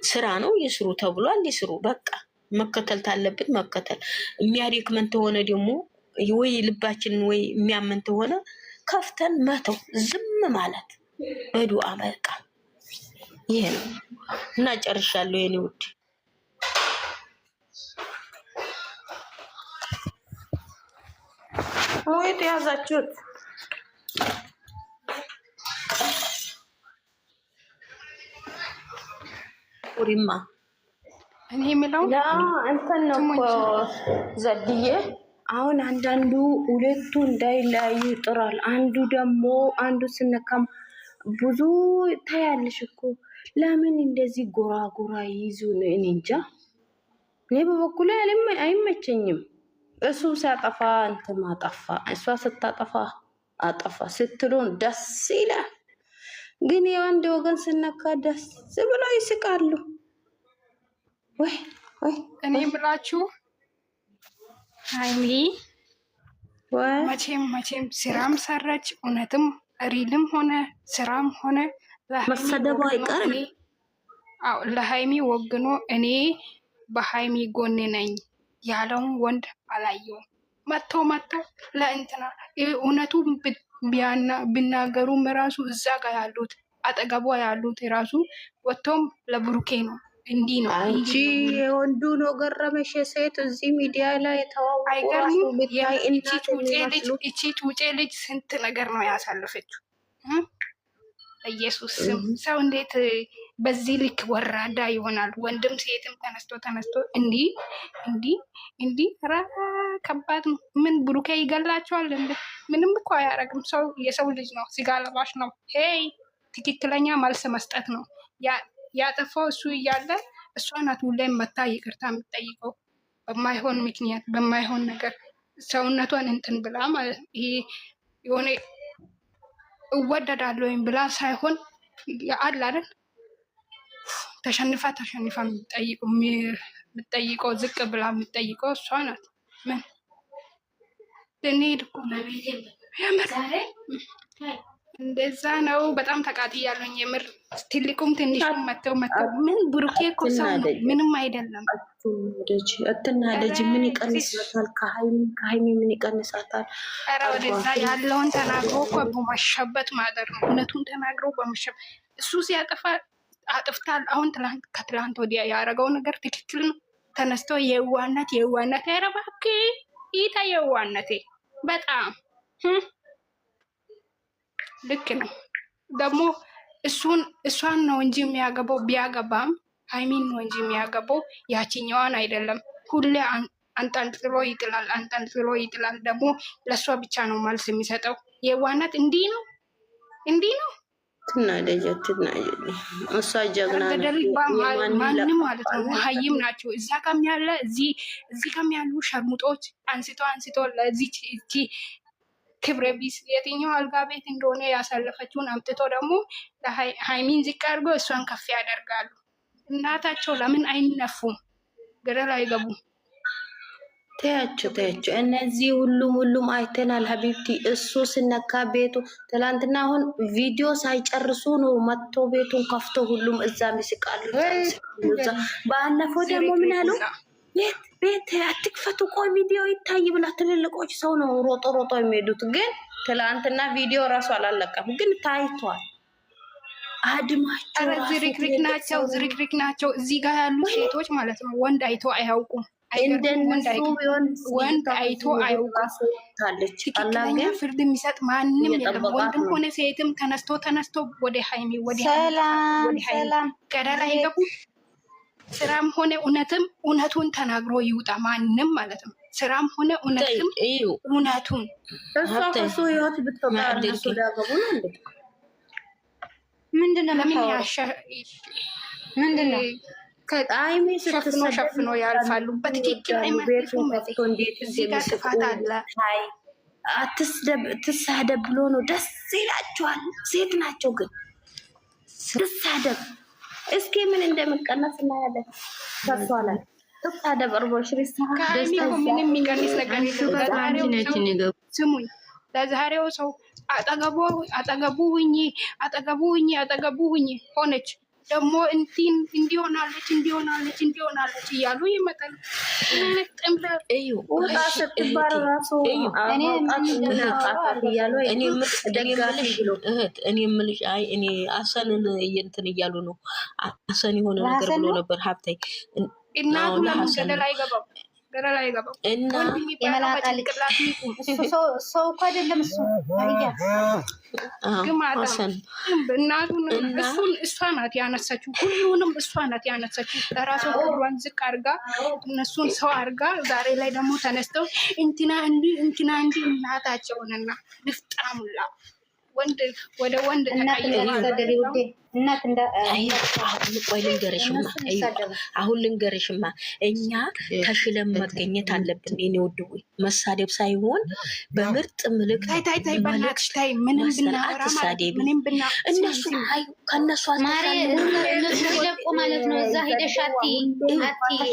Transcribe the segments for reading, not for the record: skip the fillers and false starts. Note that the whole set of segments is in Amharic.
ስራ ነው ይስሩ ተብሏል። ይስሩ በቃ። መከተል ታለብን መከተል። የሚያደክመን ተሆነ ደግሞ ወይ ልባችንን ወይ የሚያመን ተሆነ ከፍተን መተው ዝም ማለት በዱዓ በቃ ይሄ ነው እና ጨርሻለሁ የኔ ውድ። ወይ ተያዛችሁት ሪማ እኔ የምለው እንትን ነው እኮ ዘድዬ አሁን አንዳንዱ ሁለቱ እንዳይለያዩ ይጥራል። አንዱ ደግሞ አንዱ ስነካም ብዙ ታያለሽ እኮ ለምን እንደዚህ ጎራ ጎራ ይይዙን? እኔ እንጃ። እኔ በበኩሌ አይመቸኝም። እሱ ሲያጠፋ እንትን ማጠፋ፣ እሷ ስታጠፋ አጠፋ ስትሉን ደስ ይላል። ግን የወንድ ወገን ስነካ ደስ ብለው ይስቃሉ። ወይ እኔ ብላችሁ ሃይሚ መቼም ስራም ሰራች እውነትም ሪልም ሆነ ስራም ሆነ መሰደቡ አይቀርም። አዎ ለሃይሚ ወግኖ እኔ በሃይሚ ጎን ነኝ ያለውን ወንድ አላየውም። መጥቶ ለእንትና እውነቱ ቢናገሩም ራሱ እዛ ጋር ያሉት አጠገቧ ያሉት ራሱ ወጥቶም ለብሩኬ ነው እንዲህ ነው አንቺ የወንዱ ነው ገረመሽ። ሴት እዚህ ሚዲያ ላይ የተዋወቁ አይገርም። እቺ ጩጬ ልጅ ስንት ነገር ነው ያሳለፈችው። ኢየሱስ ስም ሰው እንዴት በዚህ ልክ ወራዳ ይሆናል? ወንድም ሴትም ተነስቶ እንዲህ ራ ከባድ ነው። ምን ብሩኬ ይገላቸዋል እንዴ? ምንም እኮ አያረግም። ሰው የሰው ልጅ ነው፣ ስጋ ለባሽ ነው። ሄይ ትክክለኛ መልስ መስጠት ነው ያጠፋው። እሱ እያለ እሷ ናት ሁሌም መታ ይቅርታ የምትጠይቀው በማይሆን ምክንያት በማይሆን ነገር ሰውነቷን እንትን ብላ ማለት ይሄ የሆነ እወደዳለሁ ወይም ብላ ሳይሆን አለ አይደል ተሸንፋ የምትጠይቀው ዝቅ ብላ የምትጠይቀው እሷ ናት። ምን ልንሄድ እኮ እንደዛ ነው። በጣም ተቃጥያለሁኝ የምር። ትልቁም ትንሹም መተው ምን ብሩኬ እኮ ሰው ነው፣ ምንም አይደለም። አትናደጂ። ምን ይቀንሳታል? ከሀይሚ ምን ይቀንሳታል? ኧረ ወደዛ ያለውን ተናግሮ እኮ በመሸበት ማደር ነው። እውነቱን ተናግሮ በመሸበት እሱ ሲያጠፋ አጥፍታል። አሁን ከትላንት ወዲያ ያደረገው ነገር ትክክል ነው። ተነስቶ የዋነት ኧረ እባክህ ይታ የዋነቴ በጣም ልክ ነው። ደግሞ እሷን ነው እንጂ የሚያገባው ቢያገባም ሃይሚን ነው እንጂ የሚያገባው ያቺኛዋን አይደለም። ሁሌ አንጠልጥሎ ይጥላል። ደግሞ ለእሷ ብቻ ነው መልስ የሚሰጠው። የዋነት እንዲህ ነው። ትናደጅ እሷ ጀግና ማንም ማለት ነው። ሀይም ናቸው። እዛ ጋም ያለ እዚህ ጋም ያሉ ሸርሙጦች አንስቶ ለዚች ክብረ ቢስ የትኛው አልጋ ቤት እንደሆነ ያሳለፈችውን አምጥቶ ደግሞ ሃይሚን ዝቅ አድርጎ እሷን ከፍ ያደርጋሉ። እናታቸው ለምን አይነፉም? ገደል አይገቡም? ተያቸው። እነዚህ ሁሉም አይተናል ሀቢብቲ። እሱ ስነካ ቤቱ ትላንትና አሁን ቪዲዮ ሳይጨርሱ ነው መጥቶ ቤቱን ከፍቶ ሁሉም እዛ ምስቃሉ። ባለፈው ደግሞ ምን ያለው ቤት አትክፈቱ ቆይ ቪዲዮ ይታይ ብላ ትልልቆች ሰው ነው ሮጦ የሚሄዱት። ግን ትላንትና ቪዲዮ ራሱ አላለቀም፣ ግን ታይቷል። አድማቸው ዝርክርክ ናቸው። እዚህ ጋር ያሉ ሴቶች ማለት ነው ወንድ አይቶ አያውቁም። ወንድ አይቶ አያውቁም። ትክክለኛ ፍርድ የሚሰጥ ማንም የለም። ወንድም ሆነ ሴትም ተነስቶ ወደ ሃይሚ ገደል አይገቡ። ስራም ሆነ እውነቱን ተናግሮ ይውጣ ማንም ማለት ነው። ስራም ሆነ እውነቱን እሱ ህይወት ብትወጣ እነሱ ዳገቡ ነው እንዴ? ምንድነው ከጣይሜ ሸፍኖ ያልፋሉ። በትክክል አይመልሱም። እዚህ ጋር ጥፋት አለ። አትሳደብ ብሎ ነው ደስ ይላቸዋል። ሴት ናቸው ግን ትሳደብ። እስኪ ምን እንደምቀነስ እናያለን። ከሷ ላይ ትሳደብ እርቦሽ ሪሳ ምንም የሚቀንስ ነገር ስሙኝ። ለዛሬው ሰው አጠገቡ ሁኚ ሆነች። ደግሞ እንዲሆናለች እያሉ ይመጣሉ። ወጣ ስትባል ራሱ እኔ የምልሽ እኔ አሰንን እንትን እያሉ ነው። አሰን የሆነ ነገር ብሎ ነበር ሀብታይ እናቱ ለምን ገደል አይገባም? እና የመላጣ ልጅ ሰው እኮ አይደለም እሱ እሷ ናት ያነሳችው። ሁሉንም እሷ ናት ያነሳችው። ለራሷ ሁሏን ዝቅ አድርጋ እነሱን ሰው አድርጋ ዛሬ ላይ ደግሞ ተነስተው እንትና እንዲ እናታቸውንና ንፍጣሙላ ወንድ ወደ ወንድ አሁን ልንገርሽማ እኛ ተሽለን መገኘት አለብን። እኔ ውድ መሳደብ ሳይሆን በምርጥ ምልክት ታይ በእናትሽ ታይ። ምንም ብናወራ ምንም እነሱ ከነሱ ለቆ ማለት ነው። እዛ ሄደሽ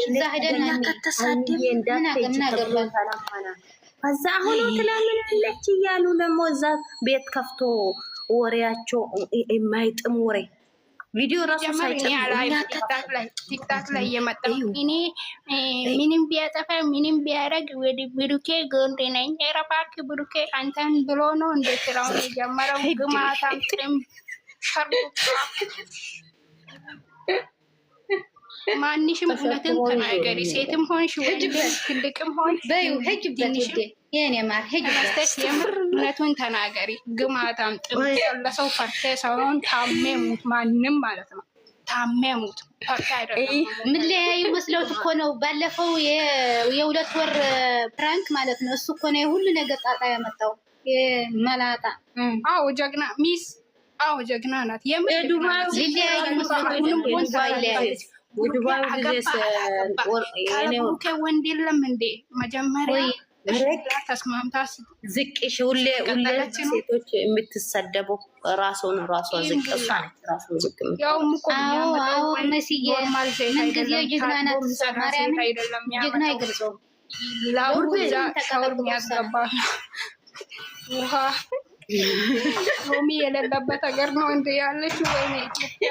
እዛ ሄደን ከተሳደብ ከዛ አሁን ትላምናለች እያሉ ደግሞ እዛ ቤት ከፍቶ ወሬያቸው የማይጥም ወሬ ቪዲዮ ራሱ ቲክታክ ላይ የመጣው እኔ ምንም ቢያጠፋ ምንም ቢያደርግ ብሩኬ ጎንዴ ነኝ። ኧረ እባክህ ብሩኬ አንተን ብሎ ነው እንደ ስራውን የጀመረው። ግማታም ጥም ሸርቡ ማንሽም እውነትን ተናገሪ። ሴትም ሆንሽ ትልቅም ሆንሽ የምር እውነቱን ተናገሪ። ግማታም ጥም ለሰው ፈርተ ሰውን ታሜ ሙት። ማንም ማለት ነው ታሜ ሙት። ፈርተ አይደለም። ምን ለያዩ መስሎት እኮ ነው። ባለፈው የ2 ወር ፕራንክ ማለት ነው። እሱ እኮ ነው ሁሉ ነገር ጣጣ ያመጣው መላጣ። አዎ ጀግና ሚስ። አዎ ጀግና ናት። ሊለያዩ መስሎት ወንድ የለም እንዴ? መጀመሪያ ተስማምታ ዝቅሽ ሁሌ ሴቶች የምትሰደበው ራሷን ዝቅ ምንጊዜ ጀግና ናት። ማርያም ጀግና አይገልጸውም። ሻወር የሚያስገባ ውሃ ሮሚ የሌለበት ሀገር ነው እንደ ያለችው። ወይኔ ኢትዮጵያ፣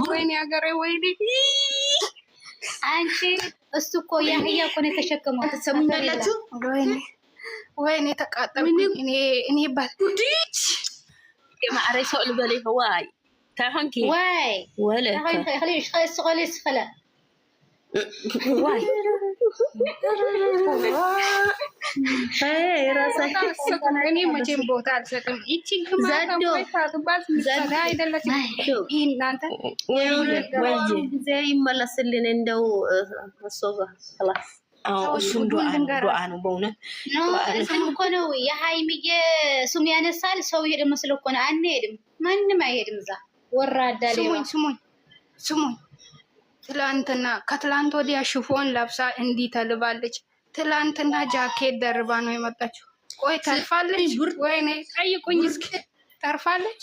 ወይኔ ሀገሬ፣ ወይኔ አንቺ እሱ እኮ ያህያ እኮ ነው የተሸከመው። ተሰሙኛላችሁ? ወይኔ ተቃጠልኩኝ እኔ ባትዲች የማዕረ ሰው ልበለይ ዋይ ታሆንኪ ዋይ ወለ خليش خليش خلا ዋይ እኔ መቼም ቦታ አልሰጥም። ይቺ እናንተ ጊዜ ይመለስልን እንደው እሱም ዱዓ ነው በእውነት እንትን እኮ ነው። የሀይሚዬ ስም ያነሳል ሰው ይሄድ መስሎ እኮ ነው። አንሄድም፣ ማንም አይሄድም። እዛ ወራዳ ስሙኝ ትላንትና ከትላንት ወዲያ ሽፎን ለብሳ እንዲህ ተልባለች። ትላንትና ጃኬት ደርባ ነው የመጣችው። ቆይ ተርፋለች? ወይኔ ጠይቁኝ እስኪ ተርፋለች?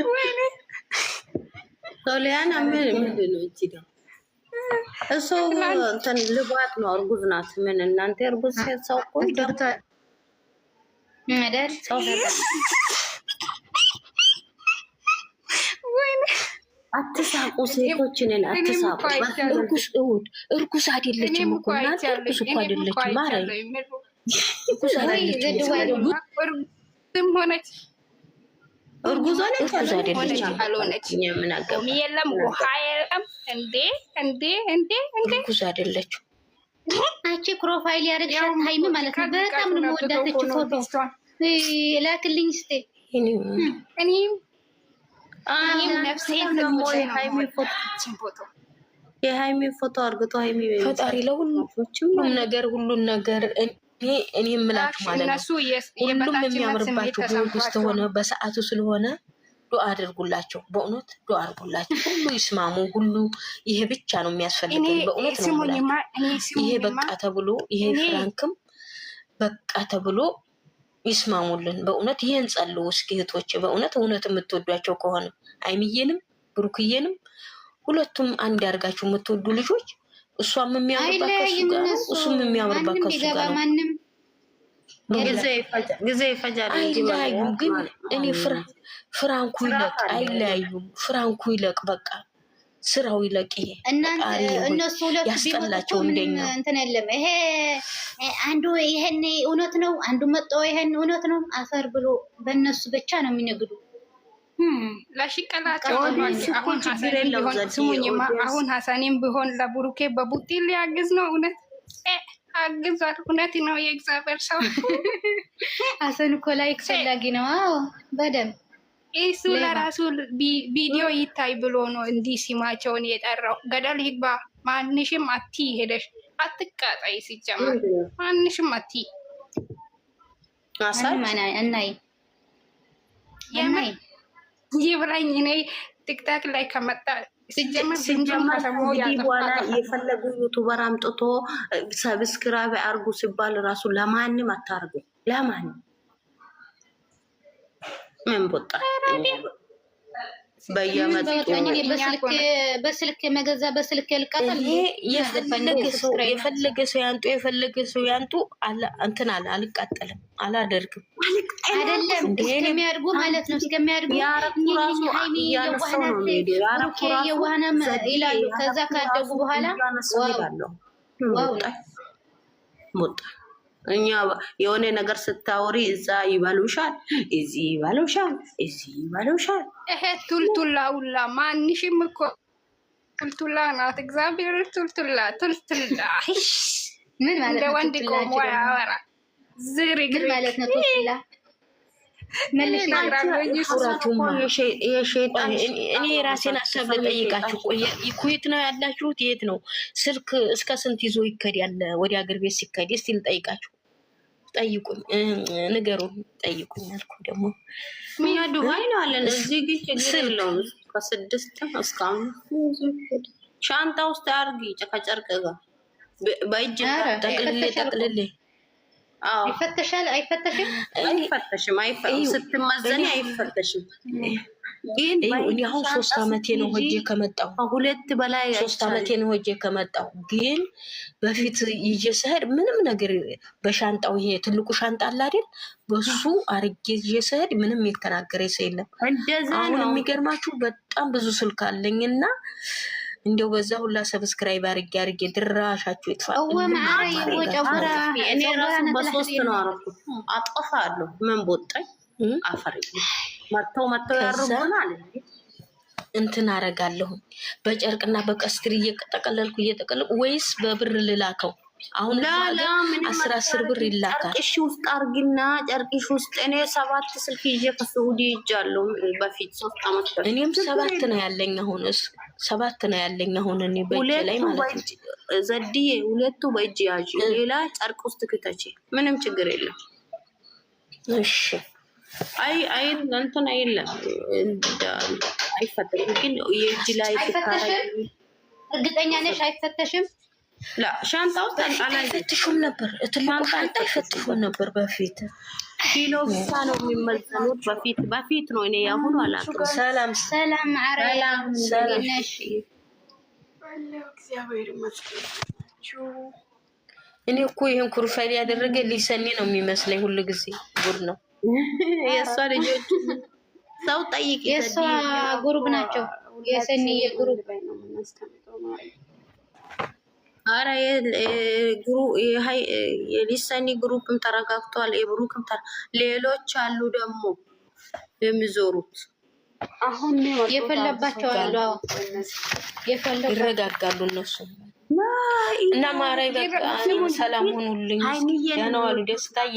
ወይኔ ሶሊያና ምንድን ነው እቺ ደግሞ? እሱ እንትን ልባት ነው። እርጉዝ ናት። ምን እናንተ እርጉዝ ሴት ሰው እኮ ዶክተር መደር ሰው አትሳቁ፣ ሴቶችንን አትሳቁ። እርጉዝ አይደለችም እኮ እናት፣ እርጉዝ እኮ አይደለችም። ማረኝ እርጉዝ አይደለችም። ሆነች እርጉዝ አልሆነች ምን አገባኝ? የለም ውሃ የለም እንዴ እርጉዝ አይደለችም። አንቺ ፕሮፋይል ያደረግሻት ሀይሚ ማለት ነው። በጣም ነው የምወዳት ፎቶ ላክልኝ እስኪ የሃይሚ ፎቶ አርግቶ ሃይሚ ፈጣሪ ለሁሉም ነገር ሁሉን ነገር እኔ የምላችሁ ማለት ነው። ሁሉም የሚያምርባቸው በውስጥ ሆነ በሰዓቱ ስለሆነ ዱአ አድርጉላቸው። በእውነት ዱአ አድርጉላቸው። ሁሉ ይስማሙ። ሁሉ ይሄ ብቻ ነው የሚያስፈልገን። በእውነት ነው የምላችሁ። ይሄ በቃ ተብሎ ይሄ ፍራንክም በቃ ተብሎ ይስማሙልን። በእውነት ይሄን ጸልዩ እስኪ እህቶቼ። በእውነት የምትወዷቸው ከሆነ አይምዬንም ብሩክዬንም ሁለቱም አንድ ያርጋችሁ የምትወዱ ልጆች፣ እሷም የሚያምርባት ከሱ ጋር ነው፣ እሱም የሚያምርባት ከሱ ጋር ነው። ጊዜ ይፈጃል። አይለያዩም ግን እኔ ፍራንኩ ይለቅ። አይለያዩም። ፍራንኩ ይለቅ። በቃ ስራው ይለቅ። ይሄ እነሱ ሁለት ያስጠላቸው እንደኛ እንትን የለም። ይሄ አንዱ ይሄን እውነት ነው፣ አንዱ መጣ ይሄን እውነት ነው። አፈር ብሎ በእነሱ ብቻ ነው የሚነግዱ። ለሽቀላቸው አሁን ሐሰኔም ቢሆን ስሙኝማ፣ አሁን ሐሰኔም ቢሆን ለቡሩኬ በቡጢ ሊያግዝ ነው። እውነት አግዟል። እውነት ነው። የእግዚአብሔር ሰው ሐሰን እኮ ላይክ ፈላጊ ነው። አዎ በደምብ እሱ ለራሱ ቪዲዮ ይታይ ብሎ ነው እንዲህ ሲማቸውን የጠራው። ገደል ይግባ። ማንሽም አቲ ሄደሽ አትቃጣይ። ሲጀመር ማንሽም አቲ እናይ ይብላኝ። እኔ ቲክታክ ላይ ከመጣ ሲጀመር በኋላ የፈለጉ ዩቱበር አምጥቶ ሰብስክራይብ አርጉ ሲባል ራሱ ለማንም አታርጉ። ለማንም ምን ቦታ በየመጡ በስልክ መገዛ በስልክ ልቀጣል። የፈለገ ሰው ያንጡ እንትን አልቃጠልም፣ አላደርግም። አይደለም እስከሚያድጉ ማለት ነው። እስከሚያድጉ የዋህናም ይላሉ። ከዛ ካደጉ በኋላ ሞጣ እኛ የሆነ ነገር ስታወሪ እዛ ይበሉሻል፣ እዚህ ይበሉሻል፣ እዚህ ይበሉሻል። ይሄ ቱልቱላ ሁላ ማንሽም እኮ ቱልቱላ ናት። እግዚአብሔር ቱልቱላ ምን ማለት ነው? ወንድ ቆሞ ያወራ ዝርግ ማለት ነው ቱልቱላ እኔ ራሴን ሀሳብ ልጠይቃችሁ። ኩዌት ነው ያላችሁት? የት ነው ስልክ እስከ ስንት ይዞ ይከዳል? ወደ ሀገር ቤት ሲከድ እስቲ ልጠይቃችሁ። ጠይቁኝ፣ ንገሩን፣ ጠይቁኝ አልኩ። ደግሞ እኛ ዱባይ ነው አለን። እዚህ ግን ችግር የለውም። ከ6 እስከ 5 ሻንጣ ውስጥ አርጊ ከጨርቅ ጋር በእጅ ጠቅልሌ ይፈተሻል። አይፈተሽም። ስትመዘኒ አይፈተሽም። ግን አሁን 3 ዓመቴ ነው ሆጄ ከመጣሁ። ከሁለት በላይ 3 ዓመቴ ነው ሆጄ ከመጣሁ። ግን በፊት ይዤ ስሄድ ምንም ነገር በሻንጣው ይሄ ትልቁ ሻንጣ አለ አይደል? በሱ አርጌ ይዤ ስሄድ ምንም የተናገረ ሰው የለም። አሁን የሚገርማችሁ በጣም ብዙ ስልክ አለኝና እንደው በዛ ሁላ ሰብስክራይብ አርጌ ድራሻችሁ ይጥፋል። እኔ ራሱ በ3 ነው አረኩት። አጠፋለሁ። ምን ቦጣኝ አፈር መጥተው ያርጉናል። እንትን አረጋለሁ በጨርቅና በቀስትር እየጠቀለልኩ ወይስ በብር ልላከው? አሁን 10 ብር ይላካል። ጨርቅሽ ውስጥ አርግና ጨርቅሽ ውስጥ እኔ 7 ስልክ ይዤ ከሳውዲ ይጃለሁ። በፊት 3 ዓመት በፊት እኔም 7 ነው ያለኝ። አሁንስ 7 ነው ያለኝ። አሁን እኔ በእጅ ላይ ማለት ነው። ዘድዬ 2 በእጅ ያዥ፣ ሌላ ጨርቅ ውስጥ ክተቺ። ምንም ችግር የለም። እሺ አይ እንትን አይደለም አይፈተሽም። ግን የእጅ ላይ እርግጠኛ ነሽ አይፈተሽም? ላ ሻንጣ ውስጥ አይፈትሹም ነበር። ትልቁ ሻንጣ አይፈትሹም ነበር በፊት። ኪሎ ብቻ ነው የሚመዘኑት። በፊት ነው። እኔ ያሁኑ አላውቅም። ሰላም አረያም ነሽ? እግዚአብሔር ይመስገን። እኔ እኮ ይሄን ኩርፋይል ያደረገ ሊሰኒ ነው የሚመስለኝ። ሁሉ ጊዜ ጉድ ነው። የእሷ ልጆች ሰው ጠይቅ። የእሷ ጉሩብ ናቸው። የሰኒ የጉሩብ አረ የሊሰኒ ግሩፕም ተረጋግቷል። የብሩክም ሌሎች አሉ ደግሞ የሚዞሩት አሁን የፈለባቸው አሉ። ይረጋጋሉ እነሱ እና ማራይ በቃ ሰላም ሆኑልኝ። ደህና ዋሉ። ደስታዬ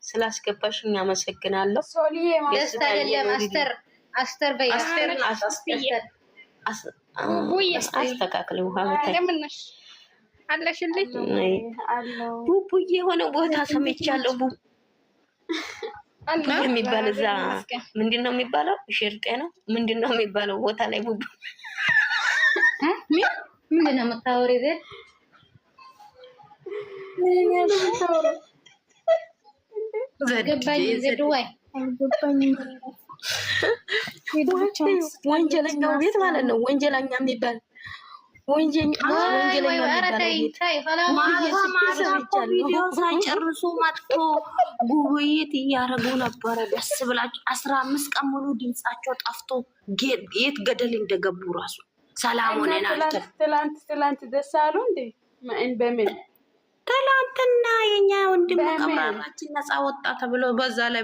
ስላስገባሽኝ አመሰግናለሁ። ደስታ አይደለም አስተር በይ አስተካክል። ውሃ በታይ አለሽልኝ ቡቡዬ የሆነ ቦታ ሰምቻለሁ። ቡ የሚባል እዛ ምንድን ነው የሚባለው? ሽርጤ ነው ምንድን ነው የሚባለው ቦታ ላይ ቡቡ ምንድን ነው የምታወሪው? ወንጀለኛው ቤት ማለት ነው። ወንጀለኛ የሚባል ቪዲዮ ሳይጨርሱ መጥቶ ጉብይት እያደረጉ ነበረ። ደስ ብላችሁ 15 ቀን ሙሉ ድምጻቸው ጠፍቶ የት ገደል እንደገቡ ራሱ ሰላም ሆነን አልተን። ትላንት ደስ አሉ እንዴ? በምን ትላንትና የኛ ወንድም ቀብራችን ነፃ ወጣ ተብሎ በዛ ላይ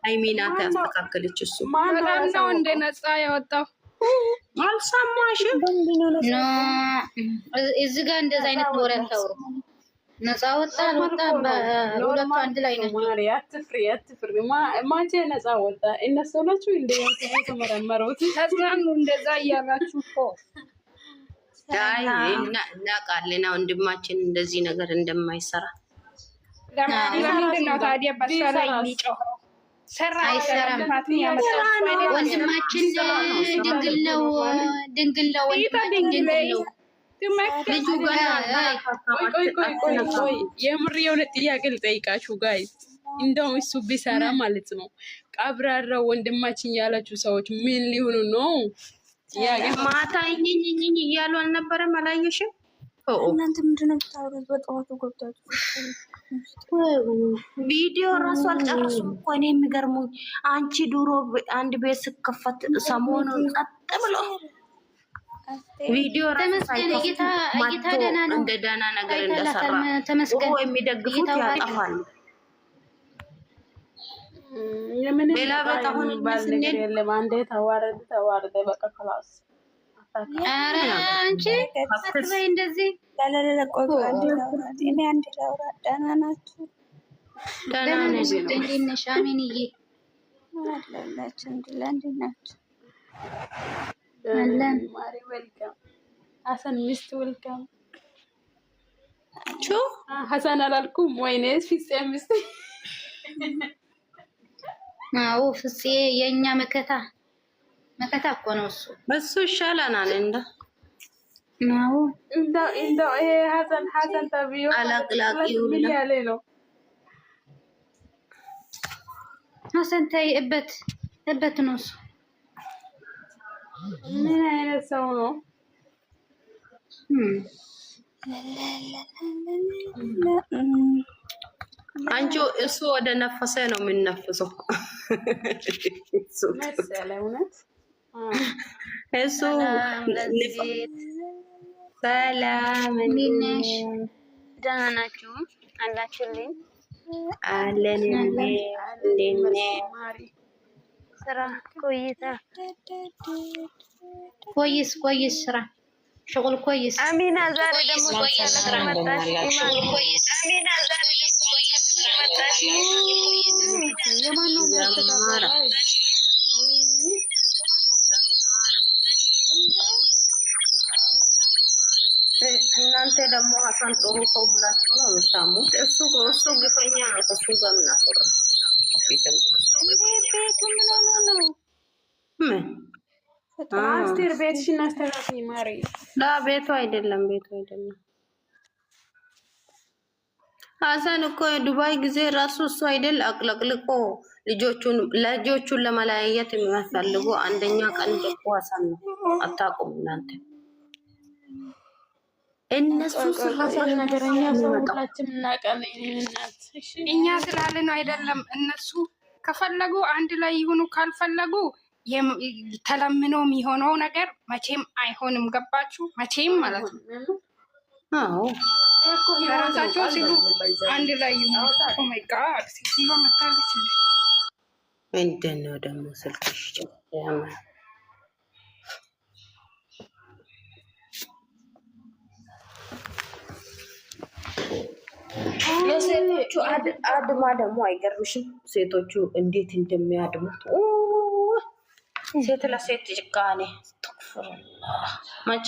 ሃይሚ ናት ያስተካከለች። እሱ በጣም ነው እንደ ነፃ ያወጣው። አልሰማሽም? እዚህ ጋር እንደዛ አይነት ወሬ አታውሩ። ነፃ ወጣ አልወጣ በሁለቱ አንድ ላይ ነው። ማርያ አትፍሪ። ማንቼ ነፃ ወጣ? እነሱ ናችሁ እንደ የተመረመሩት። ተዝናኑ እንደዛ እያላችሁ እኮ እናውቃለን ወንድማችን እንደዚህ ነገር እንደማይሰራ። ለምንድን ነው ታዲያ በሷ ላይ የሚጮኸው? አይሰራም። ወንድማችን ድንግል ነው። ወንድማችን ድንግል ነው። ልጁ ቆይ የምር የሆነ ጥያቄ ልጠይቃችሁ ጋይስ። እንደውም እሱ ቢሰራ ማለት ነው ቀብራራው ወንድማችን ያላችሁ ሰዎች ምን ሊሆኑ ነው? ማታ እኝኝ እያሉ አልነበረም? አላየሽም? እናንተ ምንድን ነው የምታወሩት? በጠዋቱ ገብታችሁ ቪዲዮ ራሱ አልጨረሱም እኮ። እኔ የሚገርሙኝ አንቺ ድሮ አንድ ቤት ስከፈት ሰሞኑን ጸጥ ብሎ ቪዲዮ ራሱ እንደ ደህና ነገር እንደሰራ የሚደግፉት ያጠፋሉ። ሌላ ቤት አሁን ነገር የለም። አንዴ ተዋረደ በቃ ክላስ አንቺ አትበይ እንደዚህ አንድ ላውራ። ደህና ናችሁ? እንዴት ነሽ? አሜንዬ አለላችሁ። እንዴት ናችሁ? አለን። ሀሰን ሚስት ወልካም ቹ ሀሰን አላልኩም ወይኔ ፍፄ ሚስት። አዎ ፍፄ የኛ መከታ እኮ ነው እሱ ይሻለናል። ነው እንደው ይሄ ሀሰን ተብዮ አላቅላቂው ያለ ነው። ሀሰን ተይ እበት ነው እሱ። ምን አይነት ሰው ነው? አንቺ እሱ ወደ ነፈሰ ነው የምንነፍሰው መሰለ እውነት። እሱ ሰላም ነሽ? ደህና ናችሁ? አላችሁልኝ? አለን ስራ ቆይታ ኮይስ ስራ شغل كويس. አሚና ዛሬ ደግሞ ስለመጣሽ አሚና ዛሬ ስለመጣሽ እናንተ ደግሞ ሀሳን ጥሩ ሰው ብላችሁ ነው የምታሙት። እሱ ግፈኛ ነው። ከሱ ጋር ምናሰራ ቤቱ ምን ሆኖ ነው? አስቴር ቤትሽን አስተካክይ ማሪ። ቤቱ አይደለም ሀሰን እኮ የዱባይ ጊዜ ራሱ እሱ አይደል አቅለቅልቆ ልጆቹን ለመለያየት የሚያስፈልጉ አንደኛ ቀን ደቆ ሀሰን ነው። አታውቁም እናንተ። እነሱ ሀሰን ነገረኛ ሰው ሁላችን እናውቃለን። እኛ ስላልን አይደለም። እነሱ ከፈለጉ አንድ ላይ ይሁኑ፣ ካልፈለጉ ተለምኖ የሚሆነው ነገር መቼም አይሆንም። ገባችሁ? መቼም ማለት ነው። አዎ ራሳቸው ሲሉ አንድ ላይ ይሁኑ። ኦ ማይ ጋድ ሲሲባ መታለች። ምንድን ነው ደግሞ ስልክሽ? የሴቶቹ አድማ ደግሞ አይገርምሽም? ሴቶቹ እንዴት እንደሚያድሙት ሴት ለሴት ጭካኔ መቼ